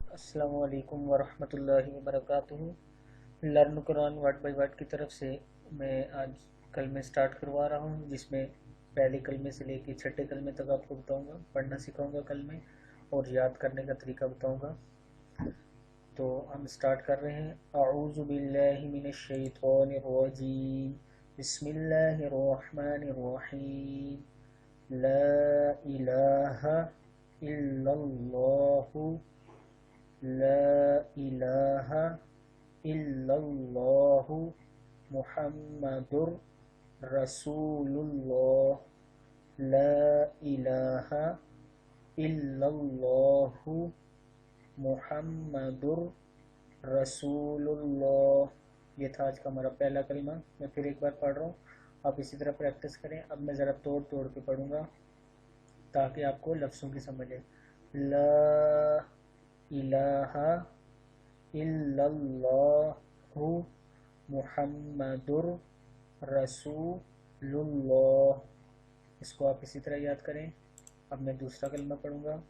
अस्सलामु अलैकुम वरहमतुल्लाहि वबरकातुहू। Learn Quran word by word की तरफ से मैं आज कलमे स्टार्ट करवा रहा हूँ, जिसमें पहले कलमे से लेकर छठे कलमे तक आपको बताऊँगा, पढ़ना सिखाऊँगा कलमे और याद करने का तरीका बताऊँगा। तो हम स्टार्ट कर रहे हैं। अऊज़ु बिल्लाहि मिनश शैतानिर रजीम, बिस्मिल्लाहिर रहमानिर रहीम। ला इलाहा इल्लल्लाहु, ला इलाहा इल्लल्लाहु, मुहम्मदुर रसूलुल्लाह। ला इलाहा इल्लल्लाहु, मुहम्मदुर रसूलुल्लाह। ये था आज का हमारा पहला कलमा। मैं फिर एक बार पढ़ रहा हूँ, आप इसी तरह प्रैक्टिस करें। अब मैं ज़रा तोड़ तोड़ के पढ़ूँगा ताकि आपको लफ्ज़ों की समझ आए। ला इलाहा इल्लल्लाहु, मुहम्मदुर रसूलुल्लाह। इसको आप इसी तरह याद करें। अब मैं दूसरा कलमा पढ़ूँगा।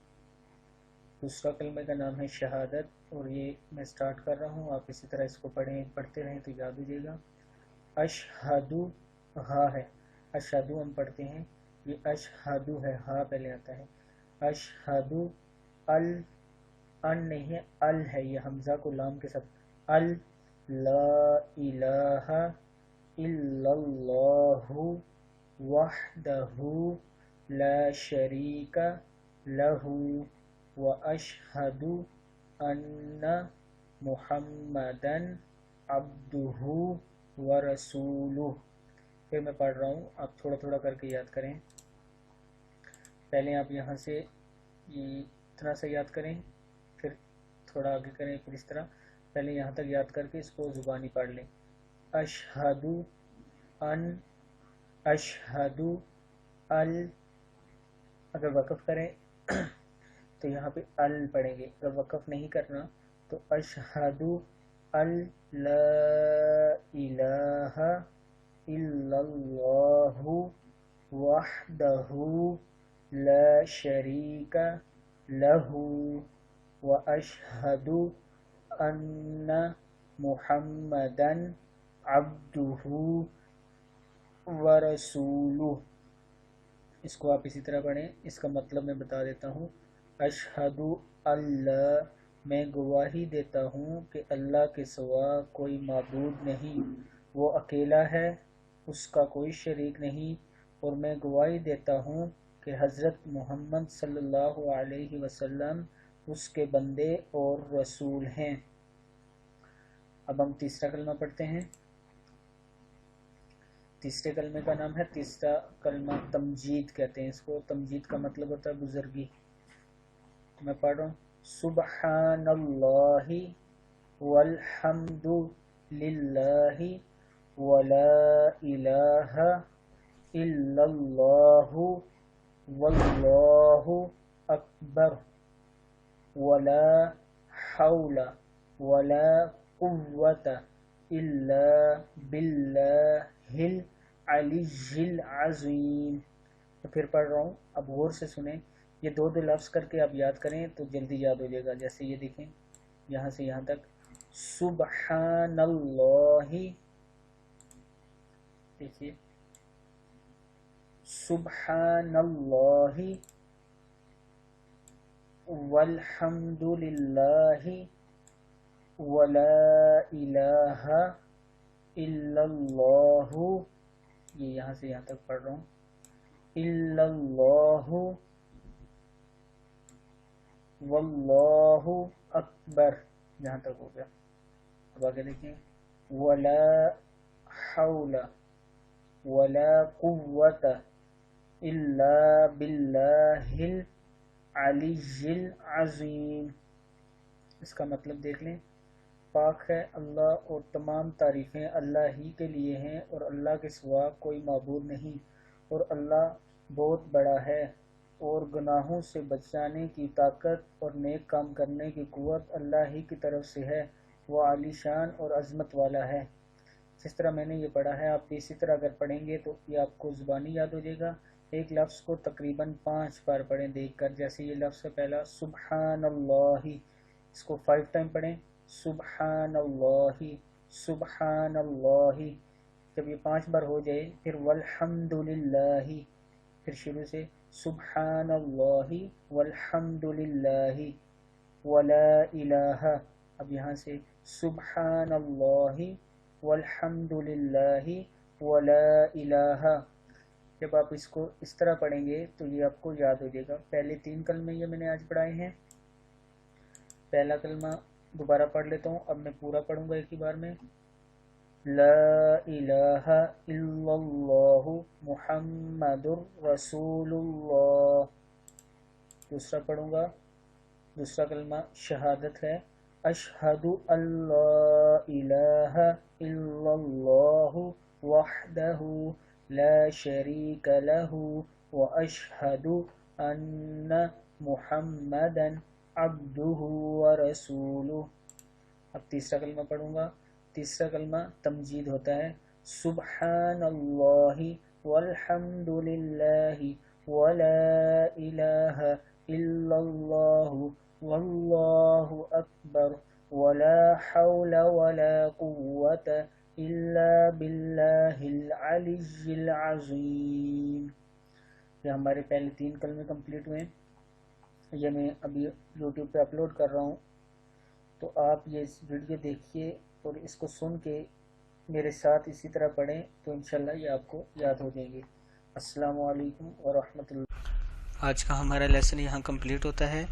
दूसरा कलमे का नाम है शहादत, और ये मैं स्टार्ट कर रहा हूँ, आप इसी तरह इसको पढ़ते रहें तो याद हो जाएगा। अशहदु, हा है, अशहदु हम पढ़ते हैं, ये अशहदु है, हा पहले आता है। अशहदु अल, अन नहीं है, अल है, ये हमजा को लाम के साथ। अल ला इलाहा इल्लल्लाहु वहदहु ला शरीका लहू व अशहदु अन्ना मुहम्मदन अब्दुहु व रसूलुह। फिर मैं पढ़ रहा हूँ, आप थोड़ा थोड़ा करके याद करें। पहले आप यहाँ से ये इतना सा याद करें, फिर थोड़ा आगे करें, फिर इस तरह। पहले यहाँ तक याद करके इसको ज़ुबानी पढ़ लें। अशहदु अन, अशहदु अल, अगर वक़फ़ करें तो यहाँ पे अल पढ़ेंगे, अगर वक़फ़ नहीं करना तो अशहदु अल ला इलाहा इल्लल्लाहु वहदहु ला शरीका लहू व अशहदु अन्ना मुहम्मदन अब्दुहु व रसूलुह। इसको आप इसी तरह पढ़ें। इसका मतलब मैं बता देता हूँ। अशहदु अल्लाह, मैं गवाही देता हूँ कि अल्लाह के सिवा कोई माबूद नहीं, वो अकेला है, उसका कोई शरीक नहीं। और मैं गवाही देता हूँ कि हज़रत मोहम्मद सल्लल्लाहु अलैहि वसल्लम उसके बंदे और रसूल हैं। अब हम तीसरा कलमा पढ़ते हैं। तीसरे कलमे का नाम है, तीसरा कलमा तमजीद कहते हैं इसको। तमजीद का मतलब होता है बुजुर्गी। मैं पढ़ रहा हूँ। सुबहानल्लाहि वल्हम्दु लिल्लाहि वला इलाहा इल्लल्लाहु वल्लाहु अकबर वला हौला वला कुव्वता इल्ला बिल्लाहिल अलिय्यिल अज़ीम। तो फिर पढ़ रहा हूँ, अब गौर से सुने। ये दो दो लफ्ज़ करके आप याद करें तो जल्दी याद हो जाएगा। जैसे ये देखें, यहाँ से यहाँ तक सुबहानल्लाहि, देखिए सुबहानल्लाहि वल्हम्दुलिल्लाहि वला इलाहा इल्लल्लाहु, ये यहाँ से यहाँ तक पढ़ रहा हूँ। इल्लल्लाहु वल्लाहु अकबर, यहाँ तक हो गया। अब आगे देखें। वला हौला वला कुव्वता इल्ला बिल्लाहिल अलिय्यिल अज़ीम। इसका मतलब देख लें। पाक है अल्लाह और तमाम तारीफ़ें अल्लाह ही के लिए हैं, और अल्लाह के सिवा कोई माबूद नहीं, और अल्लाह बहुत बड़ा है, और गुनाहों से बचाने की ताकत और नेक काम करने की क़ुव्वत अल्लाह ही की तरफ से है। वो आलीशान और अज़मत वाला है। जिस तरह मैंने ये पढ़ा है, आप इसी तरह अगर पढ़ेंगे तो ये आपको ज़ुबानी याद हो जाएगा। एक लफ्ज़ को तकरीबन 5 बार पढ़ें देख कर। जैसे ये लफ्ज़ है पहला सुबहानल्लाहि, اس کو 5 ٹائم پڑھیں. سبحان اللہ سبحان اللہ. جب یہ 5 بار ہو جائے پھر والحمد للہ، پھر شروع سے سبحان اللہ والحمد للہ ولا الہ. اب یہاں سے سبحان اللہ والحمد للہ ولا الہ. جب آپ اس کو اس طرح پڑھیں گے تو یہ آپ کو یاد ہو جائے گا. پہلے 3 کلمے یہ میں نے آج پڑھائے ہیں. پہلا کلمہ دوبارہ پڑھ لیتا ہوں، اب میں پورا پڑھوں گا ایک ہی بار میں. لا الہ الا اللہ محمد رسول اللہ. دوسرا پڑھوں گا. دوسرا کلمہ شہادت ہے. اشہد ان لا الہ الا اللہ وحدہ لا شریک لہ واشہد ان محمدا عبدہ ورسولہ. اب تیسرا کلمہ پڑھوں گا. تیسرا کلمہ تمجید ہوتا ہے. سبحان اللہ والحمد للہ ولا الہ الا اللہ واللہ اکبر ولا حول ولا قوة الا باللہ العلی العظیم. یہ ہمارے پہلے 3 کلمے کمپلیٹ ہوئے. یہ میں ابھی یوٹیوب پہ اپلوڈ کر رہا ہوں، تو آپ یہ ویڈیو دیکھیے اور اس کو سن کے میرے ساتھ اسی طرح پڑھیں تو انشاءاللہ یہ آپ کو یاد ہو جائیں گے. السلام علیکم ورحمۃ اللہ. آج کا ہمارا لیسن یہاں کمپلیٹ ہوتا ہے.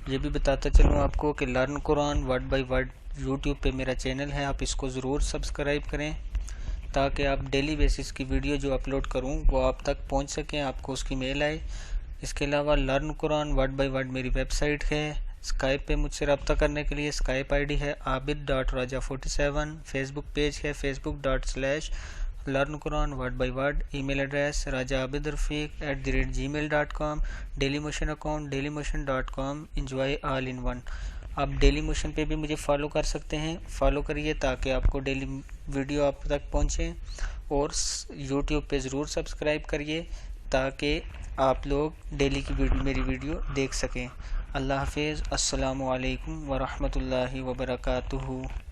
یہ بھی بتاتا چلوں آپ کو کہ learn Quran word by word YouTube پہ میرا چینل ہے، آپ اس کو ضرور سبسکرائب کریں تاکہ آپ ڈیلی بیسس کی ویڈیو جو اپلوڈ کروں وہ آپ تک پہنچ سکیں، آپ کو اس کی میل آئے. اس کے علاوہ learn Quran word by word میری ویب سائٹ ہے. اسکائپ پہ مجھ سے رابطہ کرنے کے لیے اسکائپ آئی ڈی ہے عابد.raja47. فیس بک پیج ہے facebook.com/لرن Quran word by word. Email address rajaabidrafeq@gmail.com. Dailymotion account dailymotion.com. Enjoy all in one. آپ ڈیلی موشن پہ بھی مجھے فالو کر سکتے ہیں، فالو کریے تاکہ آپ کو ڈیلی ویڈیو آپ تک پہنچیں. اور یوٹیوب پہ ضرور سبسکرائب کریے تاکہ آپ لوگ ڈیلی کی میری ویڈیو دیکھ سکیں. اللہ حافظ. السلام علیکم ورحمۃ اللہ وبرکاتہ.